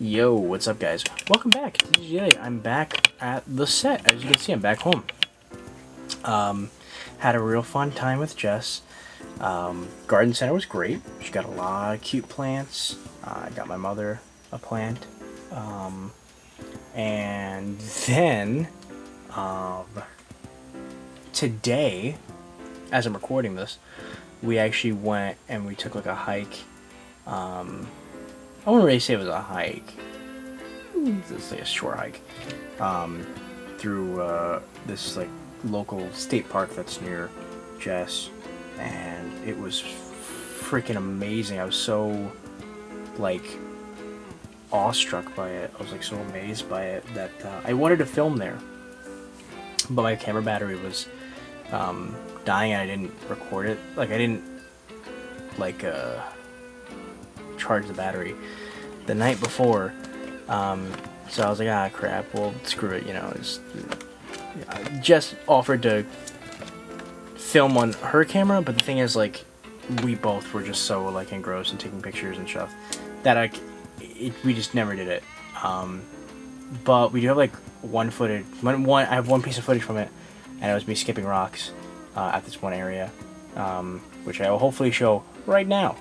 Yo, what's up guys? Welcome back to DigDaily. I'm back at the set. As you can see, I'm back home. Had a real fun time with Jess. Garden center was great. She got a lot of cute plants. I got my mother a plant. And then, today, as I'm recording this, we actually went and we took like a hike. I wouldn't really say it was a hike. It's like a short hike through this like local state park that's near Jess, and it was freaking amazing. I was so like awestruck by it. I was like so amazed by it that I wanted to film there, but my camera battery was dying and I didn't record it. Like I didn't like charge the battery the night before, so I was like, ah crap, well screw it, you know. Just offered to film on her camera, but the thing is, like, we both were just so like engrossed in taking pictures and stuff that we just never did it. But we do have like I have one piece of footage from it, and it was me skipping rocks at this one area, which I will hopefully show right now.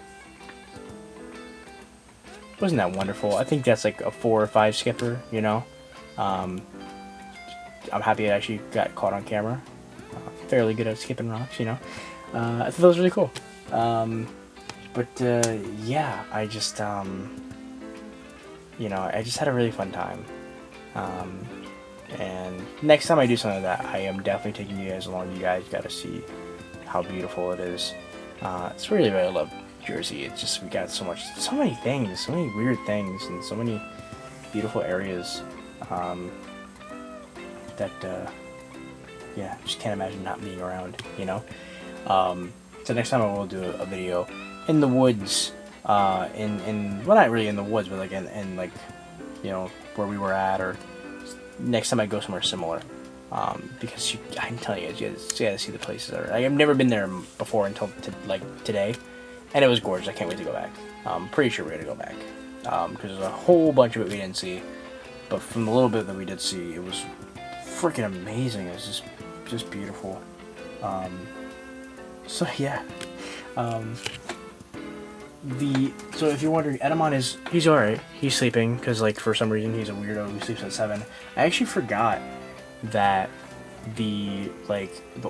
Wasn't that wonderful? I think that's like a 4 or 5 skipper, you know. I'm happy it actually got caught on camera. Fairly good at skipping rocks, you know. I thought that was really cool. Yeah, I just, you know, I just had a really fun time. And next time I do something like that, I am definitely taking you guys along. You guys got to see how beautiful it is. It's really, I love Jersey. It's just, we got so many things, so many weird things, and so many beautiful areas that yeah, just can't imagine not being around, you know. So next time I will do a video in the woods, well, not really in the woods, but like in like, you know, where we were at, or next time I go somewhere similar, because I'm telling you, you gotta see the places. I've never been there before until today. And it was gorgeous. I can't wait to go back. I'm pretty sure we're going to go back. Because there's a whole bunch of it we didn't see. But from the little bit that we did see, it was freaking amazing. It was just beautiful. So yeah. So if you're wondering, Edamon he's alright. He's sleeping because, like, for some reason he's a weirdo who sleeps at 7. I actually forgot that the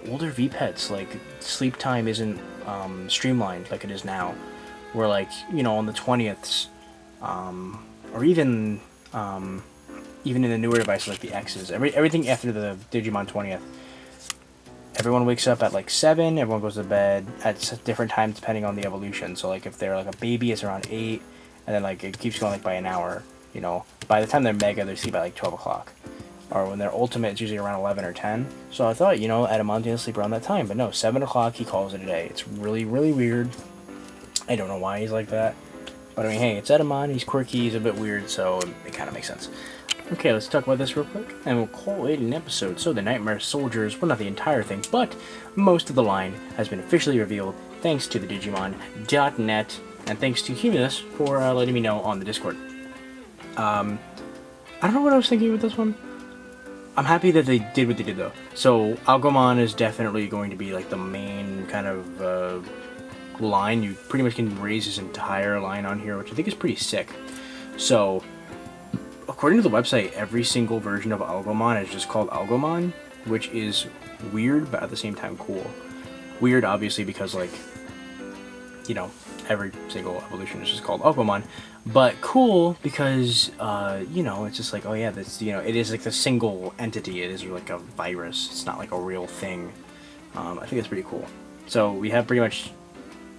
older V-Pets, like, sleep time isn't streamlined like it is now, where, like, you know, on the 20ths, or even in the newer devices like the X's, everything after the Digimon 20th, everyone wakes up at like 7, everyone goes to bed at different times depending on the evolution. So like if they're like a baby, it's around 8, and then like it keeps going like by an hour, you know. By the time they're mega, they sleep at like 12 o'clock. Or when they're ultimate, it's usually around 11 or 10. So I thought, you know, Adamon's gonna sleep around that time. But no, 7 o'clock, he calls it a day. It's really, really weird. I don't know why he's like that. But I mean, hey, it's Adamon, he's quirky, he's a bit weird, so it kind of makes sense. Okay, let's talk about this real quick, and we'll call it an episode. So the Nightmare Soldiers, well, not the entire thing, but most of the line has been officially revealed thanks to the Digimon.net, and thanks to Cumulus for letting me know on the Discord. I don't know what I was thinking with this one. I'm happy that they did what they did, though. So, Algomon is definitely going to be, like, the main kind of line. You pretty much can raise his entire line on here, which I think is pretty sick. So, according to the website, every single version of Algomon is just called Algomon, which is weird, but at the same time cool. Weird, obviously, because, like, you know, every single evolution is just called Algomon. But cool because, you know, it's just like, oh yeah, that's, you know, it is like the single entity. It is like a virus. It's not like a real thing. I think it's pretty cool. So we have pretty much,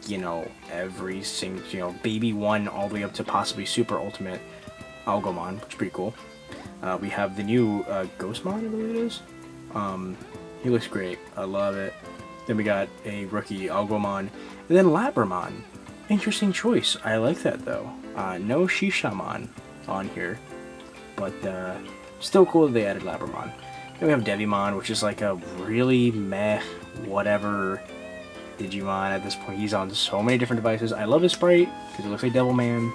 you know, every single, you know, baby 1 all the way up to possibly super ultimate Algomon, which is pretty cool. We have the new Ghostmon, I believe it is. He looks great. I love it. Then we got a rookie Algomon, and then Labramon. Interesting choice. I like that though. No Shishamon on here, but still cool that they added Labramon. Then we have Devimon, which is like a really meh, whatever Digimon at this point. He's on so many different devices. I love his sprite because it looks like Devilman.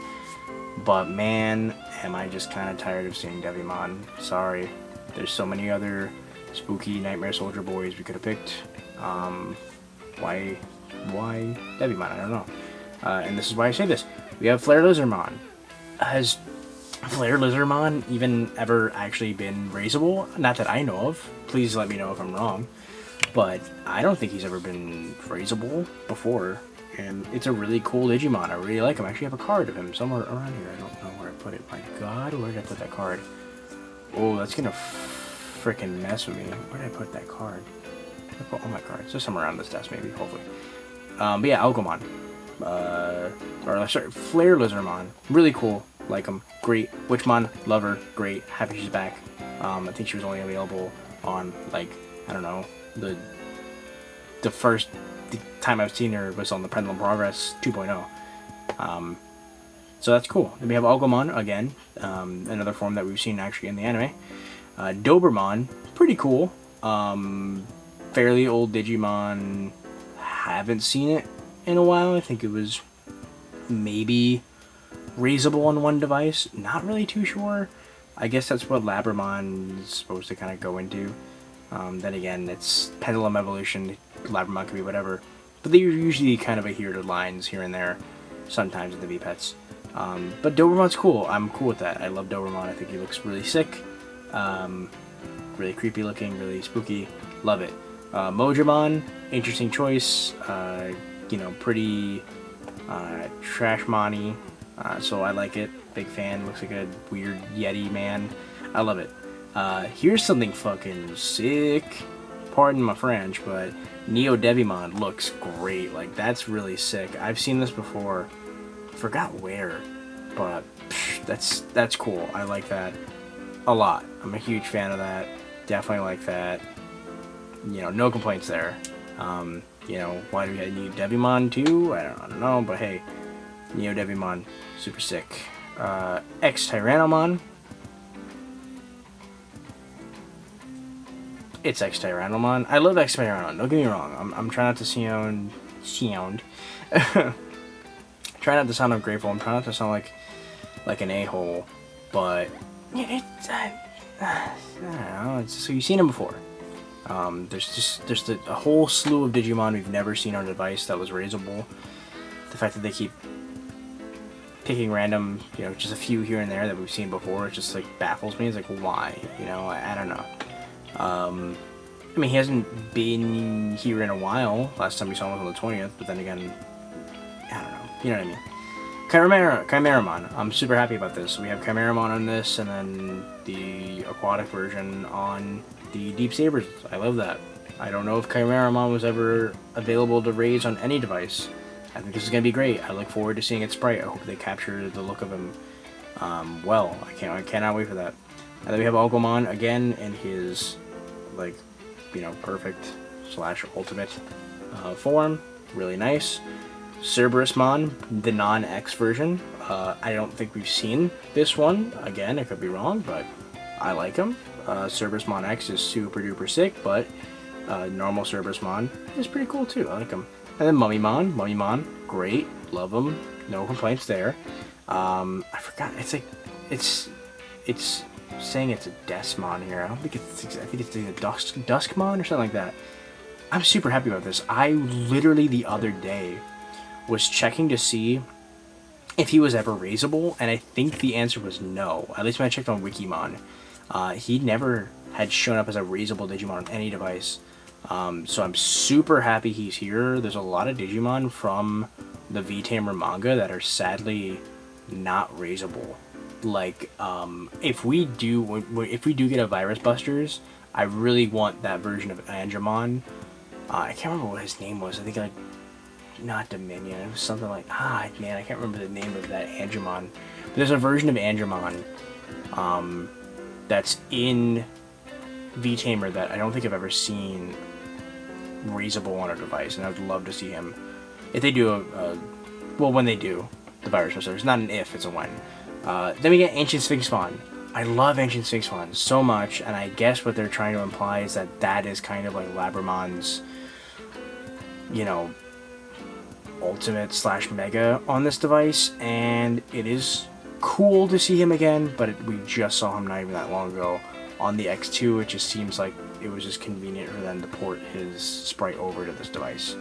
But man, am I just kind of tired of seeing Devimon. Sorry. There's so many other spooky Nightmare Soldier boys we could have picked. Why Devimon? I don't know. And this is why I say this. We have Flare Lizardmon. Has Flare Lizardmon even ever actually been raisable? Not that I know of. Please let me know if I'm wrong. But I don't think he's ever been raisable before. And it's a really cool Digimon. I really like him. I actually have a card of him somewhere around here. I don't know where I put it. My god, where did I put that card? Oh, that's gonna freaking mess with me. Where did I put that card? I put all my cards. Just somewhere around this desk, maybe, hopefully. But yeah, Algomon. Flare Lizardmon. Really cool. Like him. Great. Witchmon. Love her. Great. Happy she's back. I think she was only available on, like, I don't know, the first time I've seen her was on the Pendulum Progress 2.0. So that's cool. Then we have Agumon again, another form that we've seen actually in the anime. Dobermon, pretty cool. Fairly old Digimon. Haven't seen it in a while. I think it was maybe raisable on one device. Not really too sure. I guess that's what Labramon is supposed to kind of go into. Then again, it's Pendulum Evolution. Labramon could be whatever. But they're usually kind of adhere to lines here and there, sometimes in the V-Pets. But Dobermon's cool. I'm cool with that. I love Dobermon. I think he looks really sick. Really creepy looking, really spooky. Love it. Mojamon, interesting choice. Pretty trash-money. So I like it. Big fan. Looks like a weird Yeti man. I love it. Here's something fucking sick. Pardon my French, but Neo Devimon looks great. Like, that's really sick. I've seen this before. Forgot where, but that's cool. I like that a lot. I'm a huge fan of that. Definitely like that. No complaints there. Why do we need Devimon too? I don't know, but hey, Neo Devimon, super sick. X Tyrannomon. It's X Tyrannomon. I love X Tyrannomon. Don't get me wrong. I'm trying not to sound. Try not to sound ungrateful. I'm trying not to sound like an a-hole, but I don't know. So you've seen him before. There's a whole slew of Digimon we've never seen on a device that was raisable. The fact that they keep picking random, just a few here and there that we've seen before, it just like baffles me. It's like, why? I don't know. I mean, he hasn't been here in a while. Last time we saw him was on the 20th, but then again, I don't know. You know what I mean? Chimeramon. I'm super happy about this. So we have Chimeramon on this, and then the aquatic version on the Deep Sabers. I love that. I don't know if Chimeramon was ever available to raise on any device. I think this is going to be great. I look forward to seeing its sprite. I hope they capture the look of him well. I cannot wait for that. And then we have Agumon again in his, perfect / ultimate form. Really nice. Cerberusmon, the non-X version. I don't think we've seen this one. Again, I could be wrong, but I like him. Cerberusmon X is super duper sick, but normal Cerberusmon is pretty cool too. I like him. And then Mummymon. Mummymon, great. Love him. No complaints there. I forgot. It's saying it's a Desmon here. I think it's a Duskmon or something like that. I'm super happy about this. I literally the other day was checking to see if he was ever raisable, and I think the answer was no. At least when I checked on Wikimon. He never had shown up as a raisable Digimon on any device. So I'm super happy he's here. There's a lot of Digimon from the V-Tamer manga that are sadly not raisable. If we do get a Virus Busters, I really want that version of Angemon. I can't remember what his name was. I think not Dominion. It was something like I can't remember the name of that Angemon. But there's a version of Angemon that's in V-Tamer that I don't think I've ever seen raisable on a device, and I would love to see him. If they do when they do the Virus Busters, it's not an if, it's a when. Then we get Ancient Sphinx Fawn. I love Ancient Sphinx Fawn so much, and I guess what they're trying to imply is that is kind of like Labramon's, ultimate / mega on this device, and it is cool to see him again, but we just saw him not even that long ago on the X2. It just seems like it was just convenient for them to port his sprite over to this device.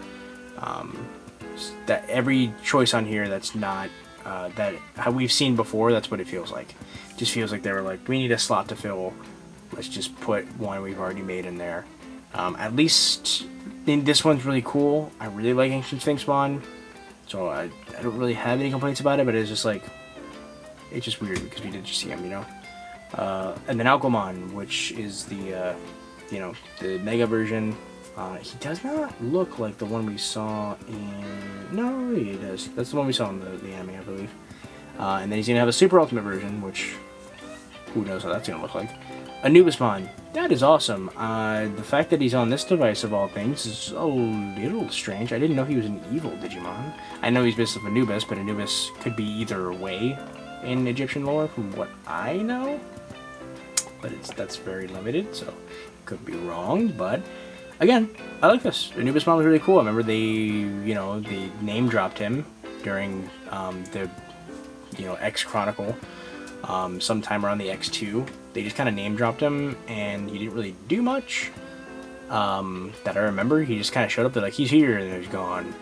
That every choice on here that's not that how we've seen before, that's what it feels like. It just feels like they were like, we need a slot to fill, let's just put one we've already made in there. At least this one's really cool. I really like Ancient Sphinx Spawn, so I don't really have any complaints about it, but it's just like, it's just weird because we did just see him, you know. And then Alcomon, which is the you know, the Mega version. He does not look like the one we saw in... No, he does. That's the one we saw in the anime, I believe. And then he's going to have a Super Ultimate version, which... who knows how that's going to look like. Anubismon. That is awesome. The fact that he's on this device, of all things, is a little strange. I didn't know he was an evil Digimon. I know he's based off Anubis, but Anubis could be either way in Egyptian lore, from what I know. But that's very limited, so could be wrong, but... Again, I like this. Anubismon was really cool. I remember they, you know, they name dropped him during the, you know, X Chronicle, sometime around the X2. They just kind of name dropped him, and he didn't really do much. That I remember. He just kind of showed up. They're like, he's here, and then he's gone.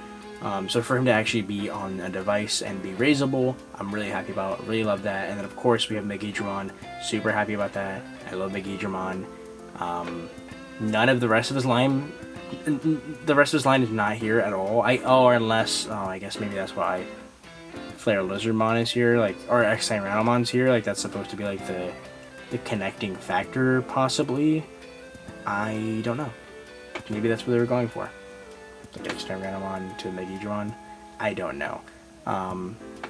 So for him to actually be on a device and be raisable, I'm really happy about. Really love that. And then of course we have Megaedramon. Super happy about that. I love Megaedramon. None of the rest of his line, is not here at all. Unless, I guess maybe that's why Flare Lizardmon is here, like, or X-Tyrannomon's here, like, that's supposed to be, like, the connecting factor, possibly. I don't know. Maybe that's what they were going for. Like, X-Tyrannomon to Megaedramon. I don't know.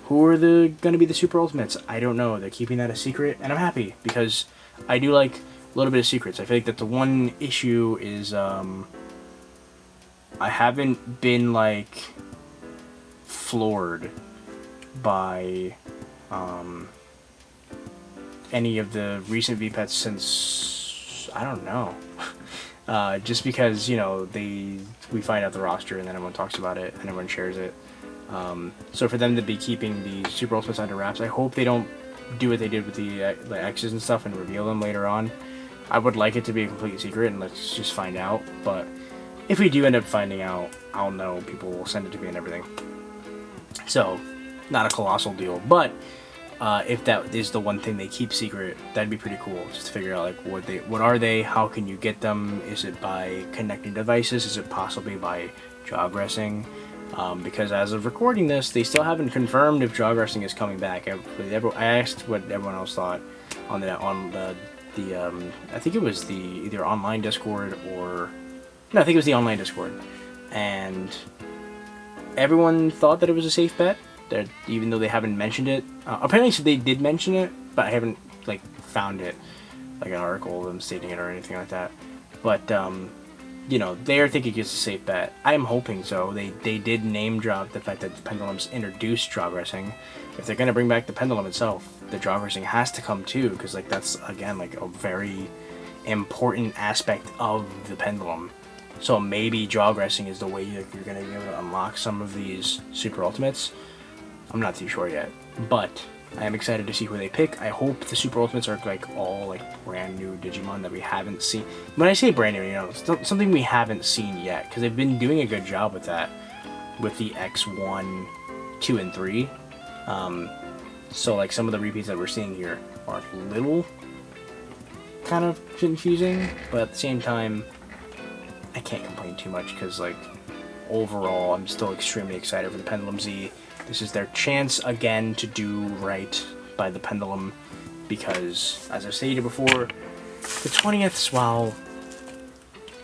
Who are gonna be the Super Ultimates? I don't know. They're keeping that a secret, and I'm happy, because I do like a little bit of secrets. I feel like that the one issue is I haven't been like floored by any of the recent VPETs since, I don't know. Just because, you know, we find out the roster and then everyone talks about it and everyone shares it. So for them to be keeping the Super Ultimates under wraps, I hope they don't do what they did with the X's and stuff and reveal them later on. I would like it to be a complete secret, and let's just find out, but if we do end up finding out, I'll know, people will send it to me and everything. So, not a colossal deal, but if that is the one thing they keep secret, that'd be pretty cool, just to figure out, like, what are they, how can you get them, is it by connecting devices, is it possibly by jogressing, because as of recording this, they still haven't confirmed if jogressing is coming back. I asked what everyone else thought on the I think it was the either online Discord or no, I think it was the online Discord, and everyone thought that it was a safe bet. That even though they haven't mentioned it, apparently so they did mention it, but I haven't like found it, like an article of them stating it or anything like that. But you know, they're thinking it's a safe bet. I'm hoping so. They did name drop the fact that the Pendulum's introduced jogressing. If they're gonna bring back the Pendulum itself, the jogressing has to come too, because like that's again like a very important aspect of the Pendulum. So maybe jogressing is the way you're gonna be able to unlock some of these Super Ultimates. I'm not too sure yet, but I am excited to see who they pick. I hope the Super Ultimates are like all like brand new Digimon that we haven't seen. When I say brand new, you know, it's something we haven't seen yet, because they've been doing a good job with that, with the X1, 2, and 3. So like some of the repeats that we're seeing here are a little kind of confusing, but at the same time, I can't complain too much, because like overall, I'm still extremely excited for the Pendulum Z. This is their chance again to do right by the Pendulum, because, as I've stated before, the 20ths, while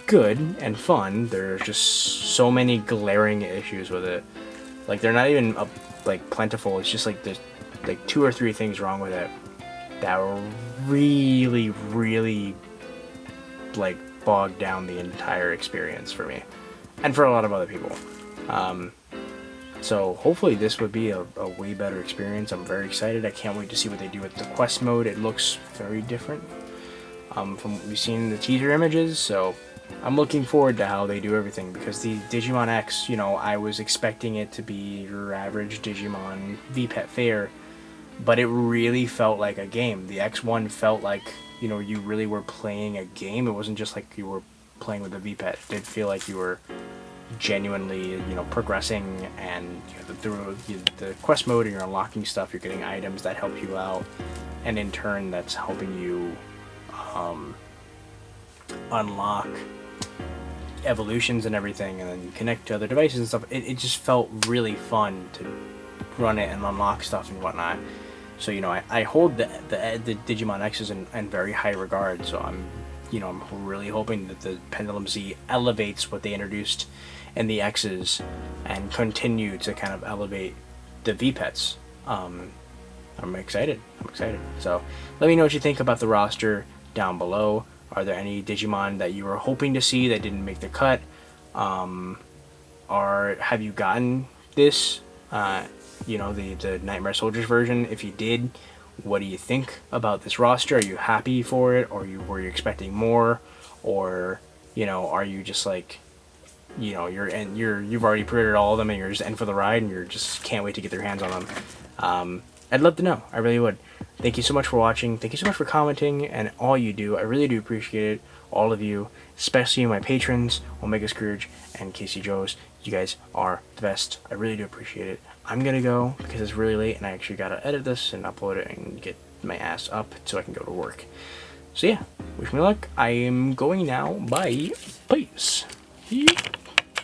good and fun, there's just so many glaring issues with it. Like, they're not even like plentiful. It's just like there's like 2 or 3 things wrong with it that were really, really like bogged down the entire experience for me and for a lot of other people. So hopefully this would be a way better experience. I'm very excited. I can't wait to see what they do with the quest mode. It looks very different from what we've seen in the teaser images, so I'm looking forward to how they do everything, because the Digimon X, you know, I was expecting it to be your average Digimon VPET fare, but it really felt like a game. The X1 felt like, you know, you really were playing a game. It wasn't just like you were playing with a V-Pad. It did feel like you were genuinely, you know, progressing, and you know, through the quest mode, and you're unlocking stuff, you're getting items that help you out, and in turn that's helping you unlock evolutions and everything, and then you connect to other devices and stuff. It just felt really fun to run it and unlock stuff and whatnot. So, you know, I hold the Digimon X's in very high regard, so I'm really hoping that the Pendulum Z elevates what they introduced in the X's and continue to kind of elevate the V-Pets. I'm excited. So let me know what you think about the roster down below. Are there any Digimon that you were hoping to see that didn't make the cut? Or have you gotten this, you know, the Nightmare Soldiers version? If you did, what do you think about this roster? Are you happy for it, or were you expecting more, or, you know, are you just like, you know, you've already pre-ordered all of them and you're just in for the ride and you're just can't wait to get their hands on them? I'd love to know. I really would. Thank you so much for watching. Thank you so much for commenting and all you do. I really do appreciate it. All of you, especially my patrons, Omega Scrooge and Casey Joes. You guys are the best. I really do appreciate it. I'm gonna go because it's really late and I actually gotta edit this and upload it and get my ass up so I can go to work. So yeah, wish me luck. I am going now. Bye. Peace. Yeah.